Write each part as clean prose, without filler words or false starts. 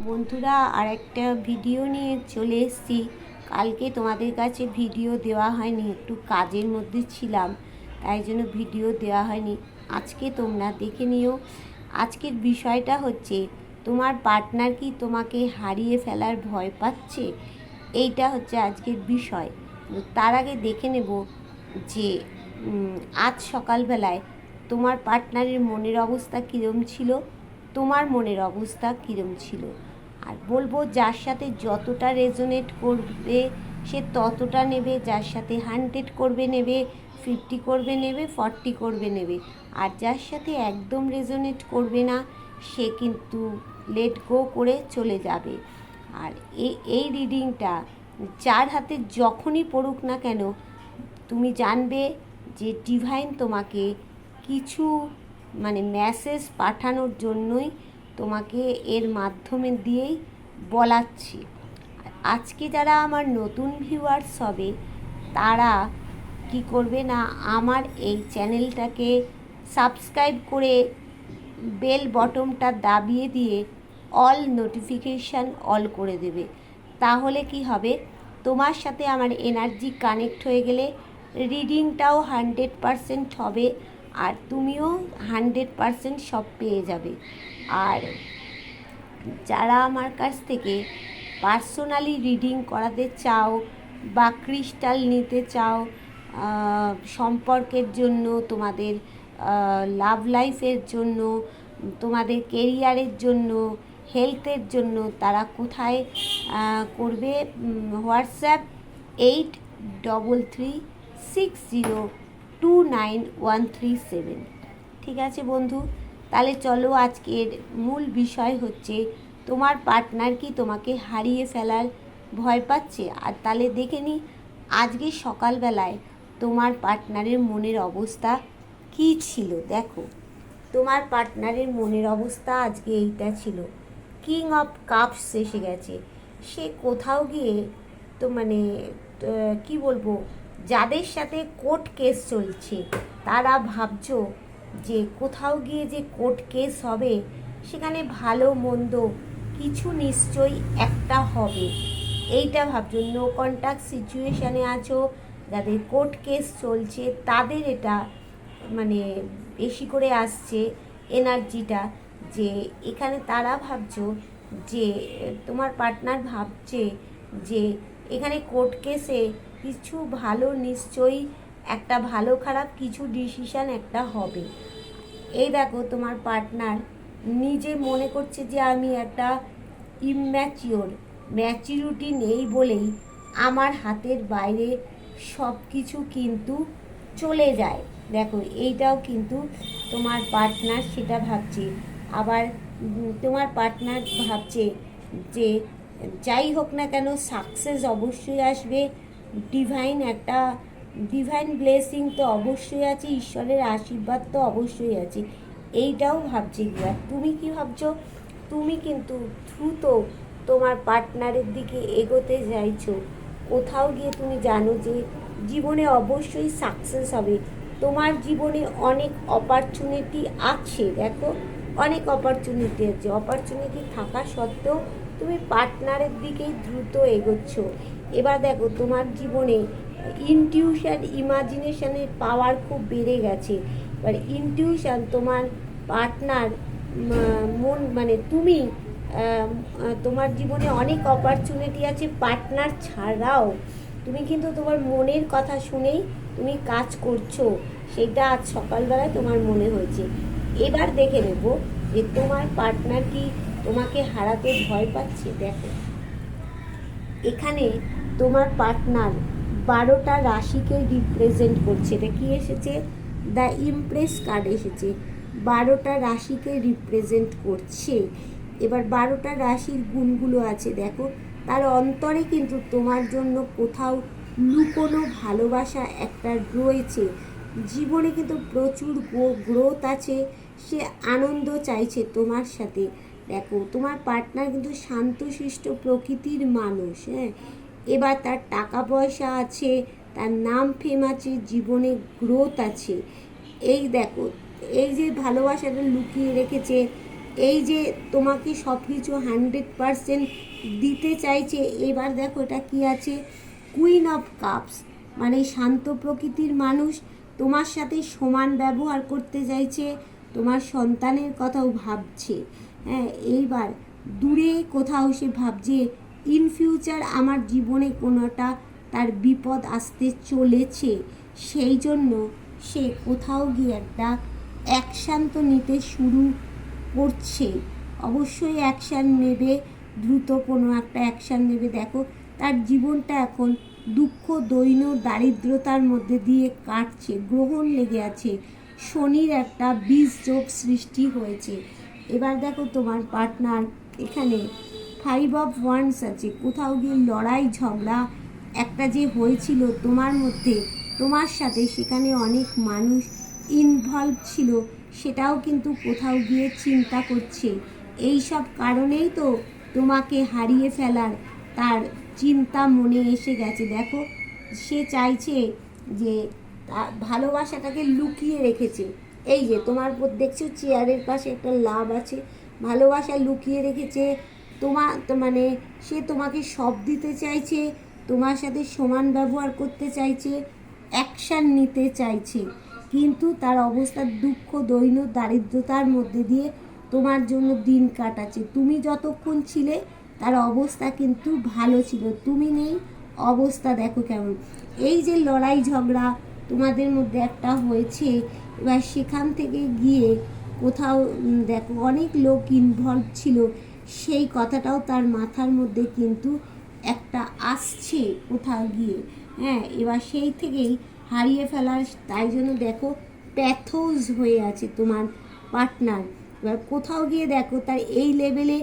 বন্ধুরা, আর একটা ভিডিও নিয়ে চলে এসেছি। কালকে তোমাদের কাছে ভিডিও দেওয়া হয়নি, একটু কাজের মধ্যে ছিলাম, তাই জন্য ভিডিও দেওয়া হয়নি। আজকে তোমরা দেখে নিও। আজকের বিষয়টা হচ্ছে, তোমার পার্টনার কি তোমাকে হারিয়ে ফেলার ভয় পাচ্ছে? এইটা হচ্ছে আজকের বিষয়। তার আগে দেখে নেব যে আজ সকালবেলায় তোমার পার্টনারের মনের অবস্থা কীরকম ছিল, তোমার মনের অবস্থা কীরকম ছিল। আর বলবো, যার সাথে যতটা রেজোনেট করবে সে ততটা নেবে, যার সাথে 100 করবে নেবে, 50 করবে নেবে, 40 করবে নেবে, আর যার সাথে একদম রেজোনেট করবে না সে কিন্তু লেট গো করে চলে যাবে। আর এই রিডিংটা যার হাতে যখনই পড়ুক না কেন, তুমি জানবে যে ডিভাইন তোমাকে কিছু মেসেজ পাঠানোর জন্যই তোমাকে এর মাধ্যমে দিয়েই বলাচ্ছি। আজকে যারা আমার নতুন ভিউয়ার্স হবে তারা কি করবে না, আমার এই চ্যানেলটাকে সাবস্ক্রাইব করে বেল বটনটা দাবিয়ে দিয়ে অল নোটিফিকেশান অল করে দেবে। তাহলে কি হবে, তোমার সাথে আমার এনার্জি কানেক্ট হয়ে গেলে রিডিংটাও 100% হবে, আর তুমিও 100% সব পেয়ে যাবে। আর যারা আমার কাছ থেকে পার্সোনালি রিডিং করাতে চাও বা ক্রিস্টাল নিতে চাও সম্পর্কের জন্য, তোমাদের লাভ লাইফের জন্য, তোমাদের কেরিয়ারের জন্য, হেলথের জন্য, তারা কোথায় করবে? হোয়াটসঅ্যাপ 8336029137। ঠিক আছে বন্ধু, তাহলে চলো, আজকের মূল বিষয় হচ্ছে, তোমার পার্টনার কি তোমাকে হারিয়ে ফেলার ভয় পাচ্ছে? আর তাহলে দেখে নিই আজকে সকালবেলায় তোমার পার্টনারের মনের অবস্থা কি ছিল। দেখো, তোমার পার্টনারের মনের অবস্থা আজকে এইটা ছিল। কিং অফ কাপস এসে গেছে। সে কোথাও গিয়ে তো কি বলবো, যাদের সাথে কোর্ট কেস চলছে তারা ভাবছো যে কোথাও গিয়ে যে কোর্ট কেস হবে, সেখানে ভালো মন্দ কিছু নিশ্চয়ই একটা হবে, এইটা ভাবছো। নো কন্ট্যাক্ট সিচুয়েশানে আছো, যাদের কোর্ট কেস চলছে তাদের এটা বেশি করে আসছে এনার্জিটা, যে এখানে তারা ভাবছো যে তোমার পার্টনার ভাবছে যে এখানে কোর্ট কেসে কিছু ভালো নিশ্চয়ই একটা ভালো খারাপ কিছু ডিসিশান একটা হবে। এই দেখো, তোমার পার্টনার নিজে মনে করছে যে আমি একটা ম্যাচিউরিটি নেই বলেই আমার হাতের বাইরে সব কিছু কিন্তু চলে যায়। দেখো, এইটাও কিন্তু তোমার পার্টনার সেটা ভাবছে। আবার তোমার পার্টনার ভাবছে যে যাই হোক না কেন সাকসেস অবশ্যই আসবে, ডিভাইন ব্লেসিং তো অবশ্যই আছে, ঈশ্বরের আশীর্বাদ তো অবশ্যই আছে, এইটাও ভাবছে। কি আর তুমি কি ভাবছো? তুমি কিন্তু দ্রুত তোমার পার্টনারের দিকে এগোতে চাইছো। কোথাও গিয়ে তুমি জানো যে জীবনে অবশ্যই সাকসেস হবে, তোমার জীবনে অনেক অপরচুনিটি আছে। দেখো, অনেক অপরচুনিটি আছে, অপরচুনিটি থাকা সত্ত্বেও তুমি পার্টনারের দিকেই দ্রুত এগোচ্ছ। এবার দেখো, তোমার জীবনে ইনটিউশন, ইমাজিনেশনের পাওয়ার খুব বেড়ে গেছে। এবার ইনটিউশন, তোমার পার্টনার মন তুমি তোমার জীবনে অনেক অপরচুনিটি আছে পার্টনার ছাড়াও। তুমি কিন্তু তোমার মনের কথা শুনেই তুমি কাজ করছো, সেটা আজ সকালবেলায় তোমার মনে হয়েছে। এবার দেখে নেব যে তোমার পার্টনার কি তোমাকে হারাতে ভয় পাচ্ছে। দেখো, এখানে তোমার পার্টনার 12টা রাশিকে রিপ্রেজেন্ট করছে। এটা কি এসেছে? দ্য ইমপ্রেস কার্ড এসেছে। 12টা রাশিকে রিপ্রেজেন্ট করছে। এবার 12টা রাশির গুণগুলো আছে। দেখো, তার অন্তরে কিন্তু তোমার জন্য কোথাও লুকোনো ভালোবাসা একটা রয়েছে। জীবনে কিন্তু প্রচুর গ্রোথ আছে, সে আনন্দ চাইছে তোমার সাথে। দেখো, তোমার পার্টনার কিন্তু শান্তশিষ্ট প্রকৃতির মানুষ। হ্যাঁ, এবার তার টাকা পয়সা আছে, তার নাম ফেম আছে, জীবনে গ্রোথ আছে। এই দেখো, এই যে ভালোবাসাটা লুকিয়ে রেখেছে, এই যে তোমাকে সব কিছু 100% দিতে চাইছে। এবার দেখো এটা কি আছে, কুইন অফ কাপস, মানে শান্ত প্রকৃতির মানুষ, তোমার সাথে সমান ব্যবহার করতে চাইছে, তোমার সন্তানের কথাও ভাবছে। হ্যাঁ, এইবার দূরে কোথাও সে ভাবছে ইন ফিউচার আমার জীবনে কোনোটা তার বিপদ আসতে চলেছে, সেই জন্য সে কোথাও গিয়ে একটা অ্যাকশান তো নিতে শুরু করছে। অবশ্যই অ্যাকশান নেবে, দ্রুত কোনো একটা অ্যাকশান নেবে। দেখো তার জীবনটা এখন দুঃখ, দৈন্য, দারিদ্রতার মধ্যে দিয়ে কাটছে, গ্রহণ লেগে আছে, শনির একটা বীজযোগ সৃষ্টি হয়েছে। এবার দেখো তোমার পার্টনার এখানে 5 অফ ওয়ান্ডস আছে, কোথাও গিয়ে লড়াই ঝগড়া একটা যে হয়েছিল তোমার মধ্যে, তোমার সাথে, সেখানে অনেক মানুষ ইনভলভ ছিল, সেটাও কিন্তু কোথাও গিয়ে চিন্তা করছে। এই সব কারণেই তো তোমাকে হারিয়ে ফেলার তার চিন্তা মনে এসে গেছে। দেখো সে চাইছে যে ভালোবাসাটাকে লুকিয়ে রেখেছে। এই যে তোমার দেখছো চেয়ারের পাশে একটা লাভ আছে, ভালোবাসা লুকিয়ে রেখেছে। তোমার তো মানে সে তোমাকে সব দিতে চাইছে, তোমার সাথে সমান ব্যবহার করতে চাইছে, অ্যাকশান নিতে চাইছে, কিন্তু তার অবস্থা দুঃখ, দৈন্য, দারিদ্রতার মধ্যে দিয়ে তোমার জন্য দিন কাটাচ্ছে। তুমি যতক্ষণ ছিলে তার অবস্থা কিন্তু ভালো ছিল, তুমি নেই, অবস্থা দেখো কেমন। এই যে লড়াই ঝগড়া তোমাদের মধ্যে একটা হয়েছে, এবার সেখান থেকে গিয়ে কোথাও দেখো অনেক লোক ইনভলভ ছিল, সেই কথাটাও তার মাথার মধ্যে কিন্তু একটা আসছে কোথাও গিয়ে। হ্যাঁ, এবার সেই থেকেই হারিয়ে ফেলার, তাই জন্য দেখো প্যাথোজ হয়ে আছে তোমার পার্টনার। এবার কোথাও গিয়ে দেখো তার এই লেভেলে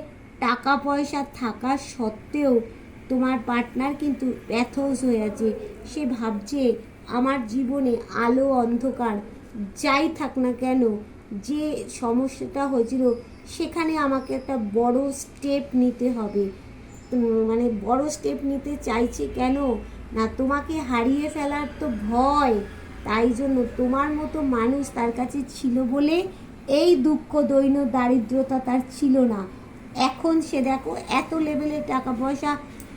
টাকা পয়সা থাকা সত্ত্বেও তোমার পার্টনার কিন্তু প্যাথোজ হয়ে আছে। সে ভাবছে আমার জীবনে আলো অন্ধকার যাই থাক না কেন, যে সমস্যাটা হয়েছিল সেখানে আমাকে একটা বড় স্টেপ নিতে হবে। মানে বড় স্টেপ নিতে চাইছে কেন না, তোমাকে হারিয়ে ফেলার তো ভয়, তাই জন্য তোমার মতো মানুষ তার কাছে ছিল বলে এই দুঃখ, দৈন্য, দারিদ্রতা তার ছিল না। এখন সে দেখো এত লেভেলে টাকা পয়সা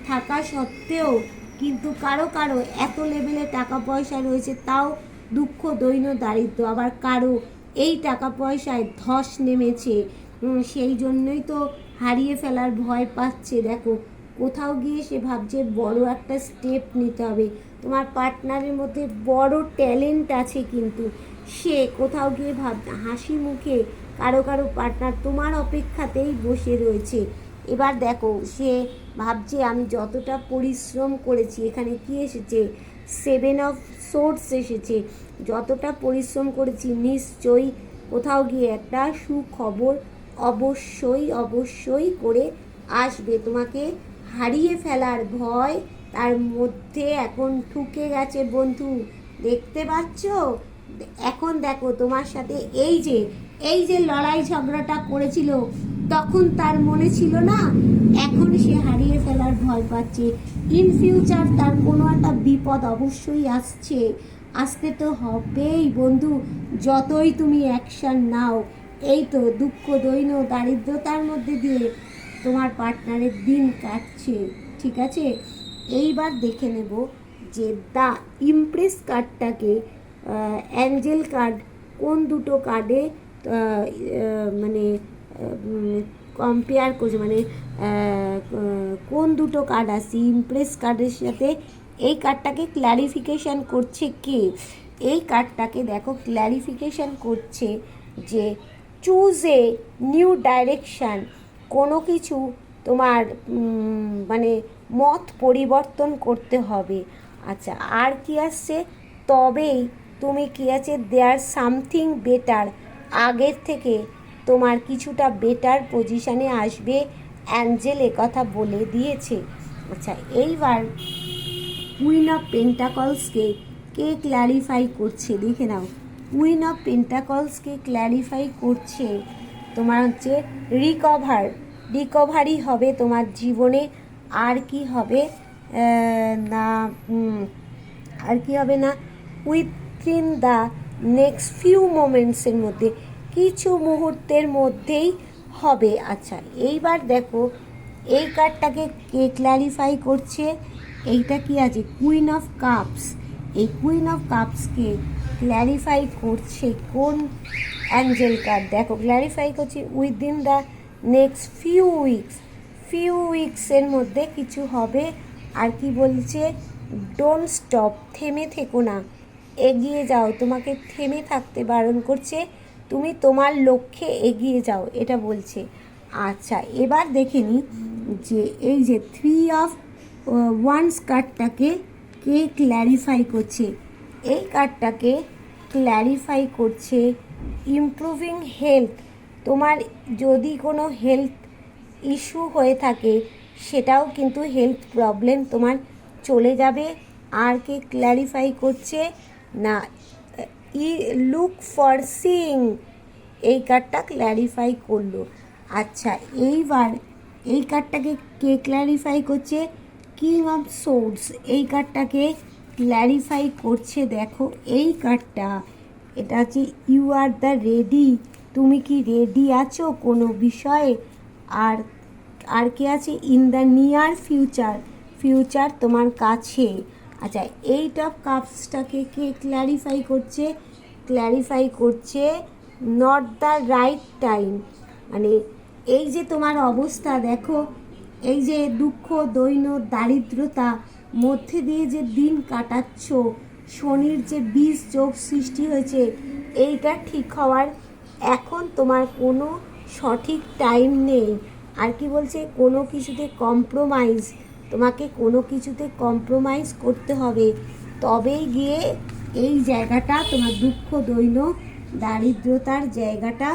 থাকা সত্ত্বেও কিন্তু কারো কারো এত লেভেলে টাকা পয়সা রয়েছে, তাও দুঃখ, দৈন্য, দারিদ্র। আবার কারো এই টাকা পয়সায় ধস নেমেছে, সেই জন্যই তো হারিয়ে ফেলার ভয় পাচ্ছে। দেখো কোথাও গিয়ে সে ভাবছে বড় একটা স্টেপ নিতে হবে। তোমার পার্টনারের মধ্যে বড় ট্যালেন্ট আছে, কিন্তু সে কোথাও গিয়ে হাসি মুখে কারো কারো পার্টনার তোমার অপেক্ষাতেই বসে রয়েছে। এবার দেখো সে ভাবছে আমি যতটা পরিশ্রম করেছি, এখানে কি এসেছে, 7 অফ সোর্স এসেছে, যতটা পরিশ্রম করেছি নিশ্চয়ই কোথাও গিয়ে একটা সুখবর অবশ্যই অবশ্যই করে আসবে। তোমাকে হারিয়ে ফেলার ভয় তার মধ্যে এখন ঠুকে গেছে বন্ধু, দেখতে পাচ্ছ। এখন দেখো তোমার সাথে এই যে লড়াই ঝগড়াটা করেছিল তখন তার মনে ছিল না, এখন সে হারিয়ে ফেলার ভয় পাচ্ছে। ইন ফিউচার তার কোনো একটা বিপদ অবশ্যই আসতে তো হবেই বন্ধু, যতই তুমি অ্যাকশান নাও। এই তো দুঃখ, দৈন্য, দারিদ্রতার মধ্যে দিয়ে তোমার পার্টনারের দিন কাটছে, ঠিক আছে। এইবার দেখে নেব যে দ্য ইমপ্রেস কার্ডটাকে অ্যাঞ্জেল কার্ড কোন দুটো কার্ডে মানে কম্পেয়ার করছে, মানে কোন দুটো কার্ড আছে ইমপ্রেস কার্ডের সাথে এই কার্ডটাকে ক্ল্যারিফিকেশান করছে কে। এই কার্ডটাকে দেখো ক্ল্যারিফিকেশান করছে যে চুজ এ নিউ ডাইরেকশান, কোনো কিছু তোমার মানে মত পরিবর্তন করতে হবে। আচ্ছা, আর কি আসছে, তবেই তুমি কি আছে, দেয়ার সামথিং বেটার, আগের থেকে তোমার কিছুটা বেটার পজিশানে আসবে, অ্যাঞ্জেল কথা বলে দিয়েছে। আচ্ছা, এইবার কুইন অফ পেন্টাকলসকে কে ক্ল্যারিফাই করছে দেখে নাও। কুইন অফ পেন্টাকলসকে ক্ল্যারিফাই করছে তোমার হচ্ছে রিকভারি হবে তোমার জীবনে। আর কি হবে না, আর কি হবে না, উইথিন দ্য নেক্সট ফিউ মোমেন্টসের মধ্যে, কিছু মুহূর্তের মধ্যেই হবে। আচ্ছা, এইবার দেখো এই কার্ডটাকে কে ক্ল্যারিফাই করছে। এইটা কি আছে, কুইন অফ কাপস। এই কুইন অফ কাপসকে ক্ল্যারিফাই করছে কোন অ্যাঞ্জেল কার্ড, দেখো ক্ল্যারিফাই করছে উইদিন দ্য নেক্সট ফিউ উইকসের মধ্যে কিছু হবে। আর কি বলছে, ডোন্ট স্টপ, থেমে থেকো না, এগিয়ে যাও, তোমাকে থেমে থাকতে বারণ করছে, তুমি তোমার লক্ষ্যে এগিয়ে যাও, এটা বলছে। আচ্ছা, এবার দেখে নিই যে এই যে 3 অফ ওয়ান্স কার্ডটাকে কে ক্ল্যারিফাই করছে। এই কার্ডটাকে ক্ল্যারিফাই করছে ইমপ্রুভিং হেলথ। তোমার যদি কোনো হেলথ ইস্যু হয়ে থাকে সেটাও কিন্তু হেলথ প্রবলেম তোমার চলে যাবে। আর কে ক্ল্যারিফাই করছে না, লুক ফর সিং, এই কার্ডটা ক্ল্যারিফাই করলো। আচ্ছা, এইবার এই কার্ডটাকে কে ক্ল্যারিফাই করছে, কিং অফ সোর্ডস। এই কার্ডটাকে ক্ল্যারিফাই করছে, দেখো এই কার্ডটা, এটা হচ্ছে ইউ আর দ্য রেডি, তুমি কি রেডি আছো কোনো বিষয়ে। আর আর কে আছে, ইন দ্য নিয়ার ফিউচার তোমার কাছে। আচ্ছা, এইট অফ কাপসটাকে কে ক্ল্যারিফাই করছে নট দ্য রাইট টাইম। মানে এই যে তোমার অবস্থা, দেখো এই যে দুঃখ দৈন্য দারিদ্রতা মধ্যে দিয়ে যে দিন কাটাচ্ছ, শনির যে বিষ যোগ সৃষ্টি হয়েছে, এইটা ঠিক হওয়ার এখন তোমার কোনো সঠিক টাইম নেই। আর কি বলছে, কোনো কিছুতে কম্প্রোমাইজ, তোমাকে কোনো কিছুতে কম্প্রোমাইজ করতে হবে, তবেই গিয়ে এই জায়গাটা তোমার দুঃখ দৈন্য দারিদ্রতার জায়গাটা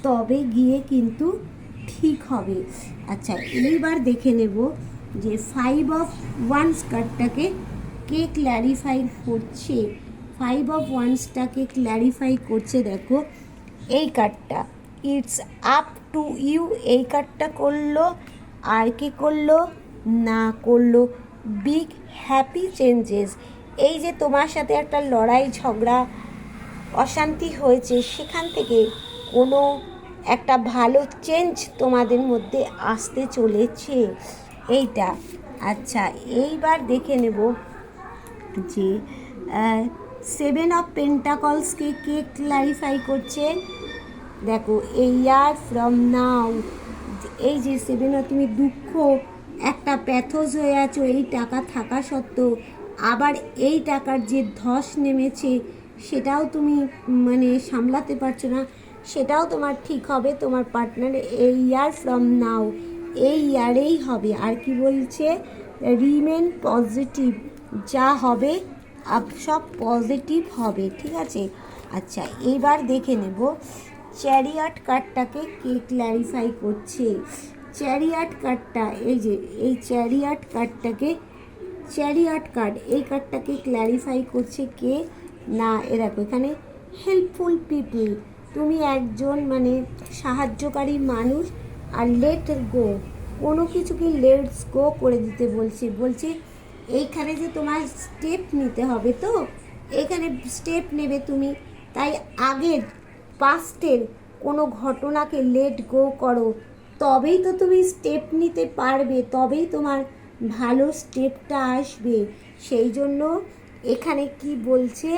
তবে গিয়ে কিন্তু ঠিক হবে। আচ্ছা, এইবার দেখে নেব যে 5 অফ ওয়ান্স কার্ডটাকে কে ক্ল্যারিফাই করছে। 5 অফ ওয়ান্সটাকে ক্ল্যারিফাই করছে, দেখো এই কার্ডটা, ইটস আপ টু ইউ, এই কার্ডটা করলো। আর কে করলো না, করলো বিগ হ্যাপি চেঞ্জেস। এই যে তোমার সাথে একটা লড়াই ঝগড়া অশান্তি হয়েছে, সেখান থেকে কোনো একটা ভালো চেঞ্জ তোমাদের মধ্যে আসতে চলেছে, এইটা। আচ্ছা, এইবার দেখে নেব যে 7 অফ পেন্টাকলসকে কে ক্ল্যারিফাই করছে। দেখো এই ইয়ার ফ্রম নাও, এই যে 7 তুমি দুঃখ একটা প্যাথোস হয়ে আছো এই টাকা থাকা সত্ত্বেও, আবার এই টাকার যে ধস নেমেছে সেটাও তুমি মানে সামলাতে পারছো না, সেটাও তোমার ঠিক হবে। তোমার পার্টনারে এই ইয়ার ফ্রম নাও, এই ইয়ারেই হবে। আর কি বলছে, রিমেন পজিটিভ, যা হবে সব পজিটিভ হবে, ঠিক আছে। আচ্ছা, এবার দেখে নেব চ্যারিয়াট কার্ডটাকে কে ক্ল্যারিফাই করছে। চ্যারিয়াট কার্ডটা, এই যে এই চ্যারিয়াট কার্ড, এই কার্ডটাকে ক্ল্যারিফাই করছে কে না, দেখো এখানে হেল্পফুল পিপল, তুমি একজন মানে সাহায্যকারী মানুষ। আর লেট গো, কোনো কিছুকে লেটস গো করে দিতে বলছে এইখানে যে তোমার স্টেপ নিতে হবে, তো এইখানে স্টেপ নেবে তুমি, তাই আগের পাস্টের কোনো ঘটনাকে লেট গো করো, তবেই তো তুমি স্টেপ নিতে পারবে, তবেই তোমার ভালো স্টেপটা আসবে। সেই জন্য এখানে কি বলছে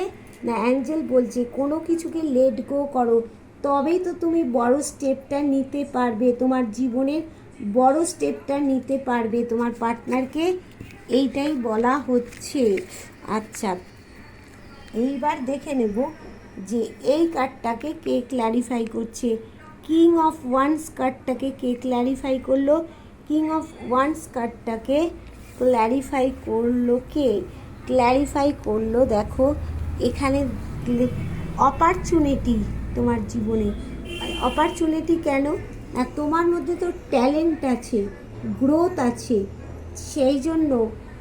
না, অ্যাঞ্জেল বলছে কোনো কিছুকে লেট গো করো, তবেই তো তুমি বড় স্টেপটা নিতে পারবে, তোমার জীবনের বড় স্টেপটা নিতে পারবে। তোমার পার্টনারকে এইটাই বলা হচ্ছে। আচ্ছা, এইবার দেখে নেব যে এই কার্ডটাকে কে ক্ল্যারিফাই করছে। কিং অফ ওয়ান্স কার্ডটাকে কে ক্ল্যারিফাই করলো, কিং অফ ওয়ান্স কার্ডটাকে ক্ল্যারিফাই করলো কে, ক্ল্যারিফাই করলো দেখো এখানে অপরচুনিটি, তোমার জীবনে অপরচুনিটি কেন না, তোমার মধ্যে তো ট্যালেন্ট আছে, গ্রোথ আছে, সেই জন্য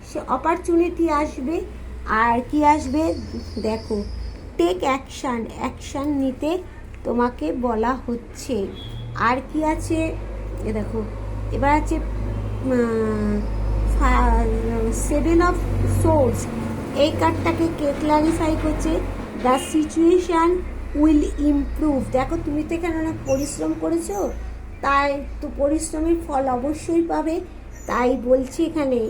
সে অপরচুনিটি আসবে। আর কি আসবে, দেখো টেক অ্যাকশান নিতে তোমাকে বলা হচ্ছে। আর কি আছে এ দেখো, এবার আছে 7 অফ সোর্স, এই কার্ডটাকে কে ক্ল্যারিফাই করছে, দ্য সিচুয়েশান উইল ইমপ্রুভ। দেখো তুমি তো এখানে অনেক পরিশ্রম করেছো, তাই তো পরিশ্রমের ফল অবশ্যই পাবে। তাই বলছি এখানে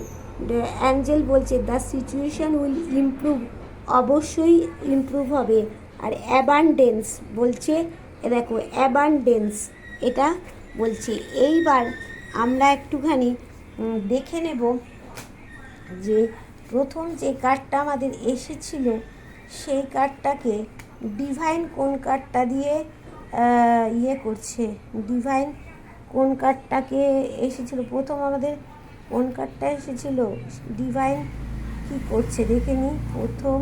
অ্যাঞ্জেল বলছে দ্য সিচুয়েশান উইল ইমপ্রুভ, অবশ্যই ইমপ্রুভ হবে। আর অ্যাবান্ডেন্স বলছে, দেখো অ্যাবান্ডেন্স এটা বলছে। এইবার আমরা একটুখানি দেখে নেব যে প্রথম যে কার্ডটা আমাদের এসেছিল সেই কার্ডটাকে ডিভাইন কোন কার্ডটা দিয়ে ইয়ে করছে। ডিভাইন কোন কার্ডটাকে এসেছিল প্রথম আমাদের, কোন কার্ডটা এসেছিল, ডিভাইন কি করছে দেখে নিই। প্রথম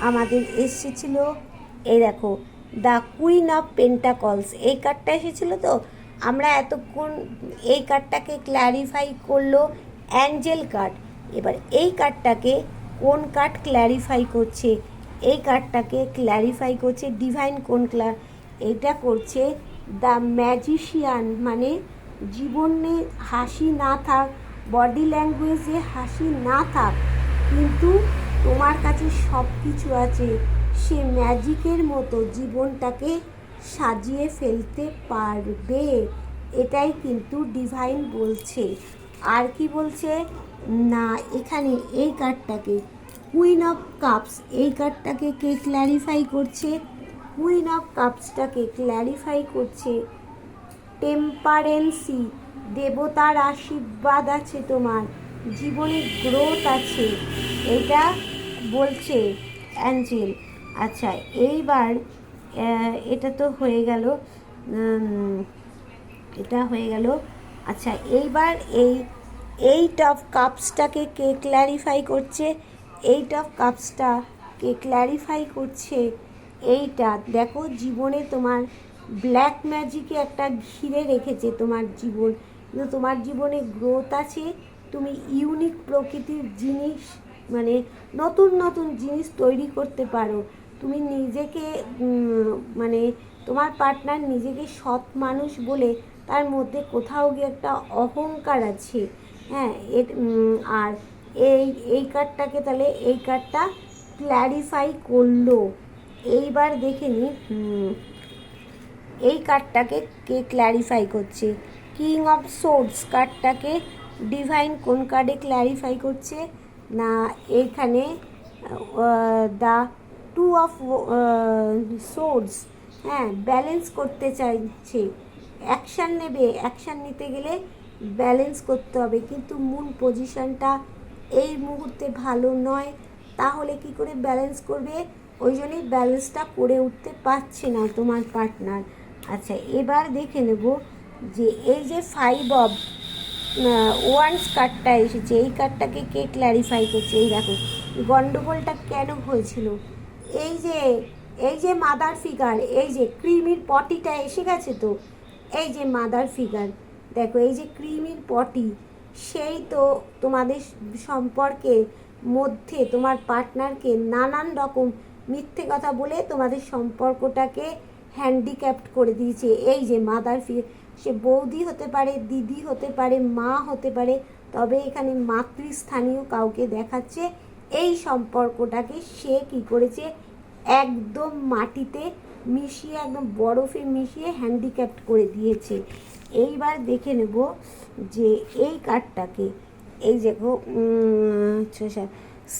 আমাদের এসেছিল এই দেখো দ্য কুইন অফ পেন্টাকলস, এই কার্ডটা এসেছিল। তো আমরা এতক্ষণ এই কার্ডটাকে ক্ল্যারিফাই করলো অ্যাঞ্জেল কার্ড। এবার এই কার্ডটাকে কোন কার্ড ক্ল্যারিফাই করছে, এই কার্ডটাকে ক্ল্যারিফাই করছে ডিভাইন কোন এটা করছে দ্য ম্যাজিশিয়ান, মানে জীবনে হাসি না থাক, বডি ল্যাঙ্গুয়েজে হাসি না থাক, কিন্তু তোমার কাছে সব কিছু আছে, সে ম্যাজিকের মতো জীবনটাকে সাজিয়ে ফেলতে পারবে, এটাই কিন্তু ডিভাইন বলছে। আর কি বলছে না, এখানে এই কার্ডটাকে কুইন অফ কাপস, এই কার্ডটাকে কে ক্ল্যারিফাই করছে, কুইন অফ কাপসটাকে ক্ল্যারিফাই করছে টেম্পারেন্সি, দেবতার আশীর্বাদ আছে, তোমার জীবনে গ্রোথ আছে, এটা বলছে অ্যাঞ্জেল। আচ্ছা এইবার এটা তো হয়ে গেল, এটা হয়ে গেল। আচ্ছা এইবার এইট অফ কাপসটাকে কে ক্ল্যারিফাই করছে, এইট অফ কাপসটা কে ক্ল্যারিফাই করছে এইটা দেখো জীবনে তোমার ব্ল্যাক ম্যাজিকে একটা ঘিরে রেখেছে তোমার জীবন, কিন্তু তোমার জীবনে গ্রোথ আছে, তুমি ইউনিক প্রকৃতির জিনিস, মানে নতুন নতুন জিনিস তৈরি করতে পারো, তুমি নিজেকে মানে তোমার পার্টনার নিজেকে সৎ মানুষ বলে তার মধ্যে কোথাও গিয়ে একটা অহংকার আছে। হ্যাঁ আর এই কার্ডটাকে তাহলে এই কার্ডটা ক্ল্যারিফাই করলো। এইবার দেখে নি এই কার্ডটাকে কে ক্ল্যারিফাই করছে, কিং অফ সোর্ডস কার্ডটাকে ডিভাইন কোন কার্ডে ক্ল্যারিফাই করছে না, এইখানে দ্য টু অফ সোর্ডস, হ্যাঁ ব্যালেন্স করতে চাইছে, অ্যাকশান নেবে, অ্যাকশান নিতে গেলে ব্যালেন্স করতে হবে, কিন্তু মুন পজিশনটা এই মুহূর্তে ভালো নয়, তাহলে কি করে ব্যালেন্স করবে, ওই জন্যই ব্যালেন্সটা করে উঠতে পারছে না তোমার পার্টনার। আচ্ছা এবার দেখে নেব যে এই যে ফাইভ অফ ওয়ান্স কার্ডটা এসেছে, এই কার্ডটাকে কে ক্ল্যারিফাই করছে। এই দেখো গন্ডগোলটা কেন হয়েছিল, এই যে মাদার ফিগার, এই যে ক্রিমির পটিটা এসে গেছে, তো এই যে মাদার ফিগার দেখো, এই যে ক্রিমির পটি, সেই তো তোমাদের সম্পর্কের মধ্যে তোমার পার্টনারকে নানান রকম মিথ্যে কথা বলে তোমাদের সম্পর্কটাকে হ্যান্ডিক্যাপ্ট করে দিয়েছে। এই যে মাদার ফিগার, সে বৌদি হতে পারে, দিদি হতে পারে, মা হতে পারে, তবে এখানে মাতৃস্থানীয় কাউকে দেখাচ্ছে, এই সম্পর্কটাকে সে কি করেছে একদম মাটিতে মিশিয়ে, একদম বরফে মিশিয়ে হ্যান্ডিক্যাপ্ট করে দিয়েছে। এইবার দেখে নেব যে এই কার্ডটাকে, এই দেখো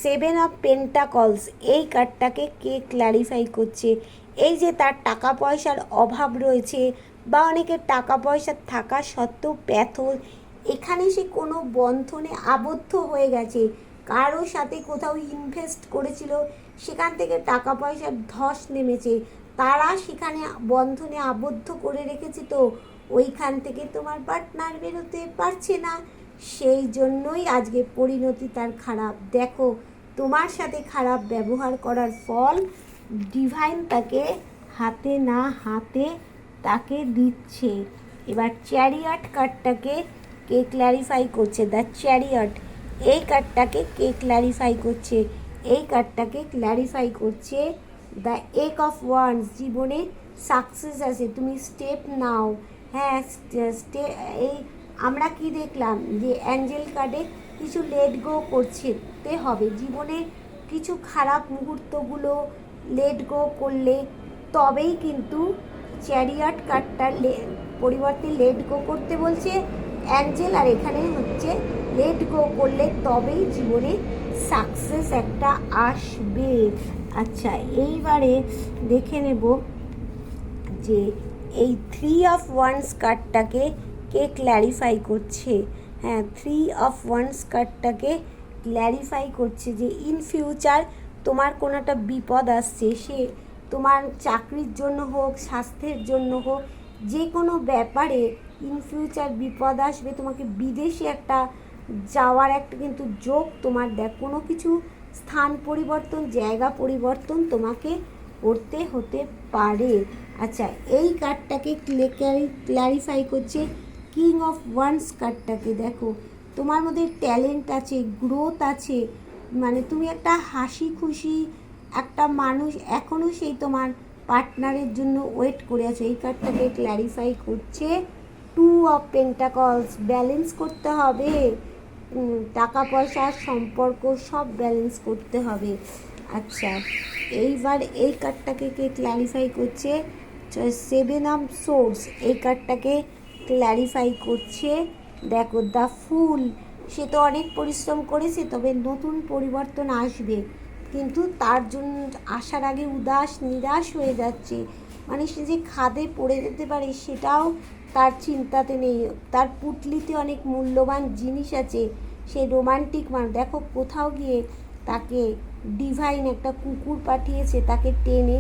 সেভেন অফ পেন্টাকলস, এই কার্ডটাকে কে ক্ল্যারিফাই করছে, এই যে তার টাকা পয়সার অভাব রয়েছে বা অনেকের টাকা পয়সা থাকা সত্ত্বেও প্যাথর, এখানে সে কোনো বন্ধনে আবদ্ধ হয়ে গেছে, কারো সাথে কোথাও ইনভেস্ট করেছিল, সেখান থেকে টাকা পয়সার ধস নেমেছে, তারা সেখানে বন্ধনে আবদ্ধ করে রেখেছে, তো ওইখান থেকে তোমার পার্টনার বেরোতে পারছে না, সেই জন্যই আজকে পরিণতি তার খারাপ। দেখো তোমার সাথে খারাপ ব্যবহার করার ফল ডিভাইন তাকে হাতে না হাতে তাকে দিচ্ছে। এবার চ্যারিয়ট কার্ডটাকে কে ক্ল্যারিফাই করছে, দ্য চ্যারিয়ট, এই কার্ডটাকে কে ক্ল্যারিফাই করছে, এই কার্ডটাকে ক্ল্যারিফাই করছে দ্য এক অফ ওয়ান্স, জীবনে সাকসেস আছে, তুমি স্টেপ নাও। হ্যাঁ এই আমরা কি দেখলাম যে অ্যাঞ্জেল কার্ডে কিছু লেট গো করতে হবে, জীবনে কিছু খারাপ মুহূর্তগুলো লেট গো করলে তবেই কিন্তু চ্যারিয়ট কার্ডটা পরিবর্তে লেট গো করতে বলছে অ্যাঞ্জেল, আর এখানে হচ্ছে লেট গো করলে তবেই জীবনে সাকসেস একটা আসবে। আচ্ছা, এইবারে দেখে নেব যে এই 3 অফ ওয়ান্স কার্ডটাকে কে ক্ল্যারিফাই করছে। হ্যাঁ, 3 অফ ওয়ান্স কার্ডটাকে ক্ল্যারিফাই করছে যে ইন ফিউচার তোমার কোনো একটা বিপদ আসছে, সে তোমার চাকরির জন্য হোক, স্বাস্থ্যের জন্য হোক, যে কোনো ব্যাপারে ইন ফিউচার বিপদ আসবে। তোমাকে বিদেশে একটা যাওয়ার একটা কিন্তু যোগ তোমার, দেখ কোনো কিছু স্থান পরিবর্তন, জায়গা পরিবর্তন তোমাকে করতে হতে পারে। আচ্ছা, এই কার্ডটাকে ক্ল্যারিফাই করছে কিং অফ ওয়ান্স কার্ডটাকে। দেখো, তোমার মধ্যে ট্যালেন্ট আছে, গ্রোথ আছে, মানে তুমি একটা হাসি খুশি একটা মানুষ, এখনও সেই তোমার পার্টনারের জন্য ওয়েট করে আছো। এই কার্ডটাকে ক্ল্যারিফাই করছে 2 অফ পেন্টাকলস। ব্যালেন্স করতে হবে, টাকা পয়সা সম্পর্ক সব ব্যালেন্স করতে হবে। আচ্ছা, এইবার এই কার্ডটাকে কে ক্ল্যারিফাই করছে 7 অফ সোর্স। এই কার্ডটাকে ক্ল্যারিফাই করছে, দেখো দ্য ফুল। সে তো অনেক পরিশ্রম করেছে, তবে নতুন পরিবর্তন আসবে, কিন্তু তার জন্য আসার আগে উদাস নিরাশ হয়ে যাচ্ছে। মানে সে যে খাদে পড়ে যেতে পারে সেটাও তার চিন্তাতে নেই। তার পুটলিতে অনেক মূল্যবান জিনিস আছে, সে রোমান্টিক মান। দেখো, কোথাও গিয়ে তাকে ডিভাইন একটা কুকুর পাঠিয়েছে, তাকে টেনে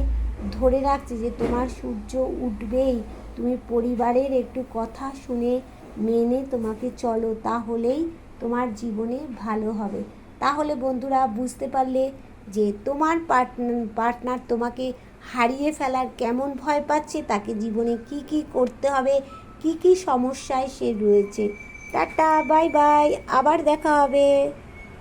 ধরে রাখছে যে তোমার সূর্য উঠবেই, তুমি পরিবারের একটু কথা শুনে মেনে তোমাকে চলো, তাহলেই তোমার জীবনে ভালো হবে। তাহলে বন্ধুরা, বুঝতে পারলে যে তোমার পার্টনার তোমাকে হারিয়ে ফেলার কেমন ভয় পাচ্ছে, তাকে জীবনে কি কি করতে হবে, কি কি সমস্যায় সে রয়েছে। টাটা, বাই বাই, আবার দেখা হবে।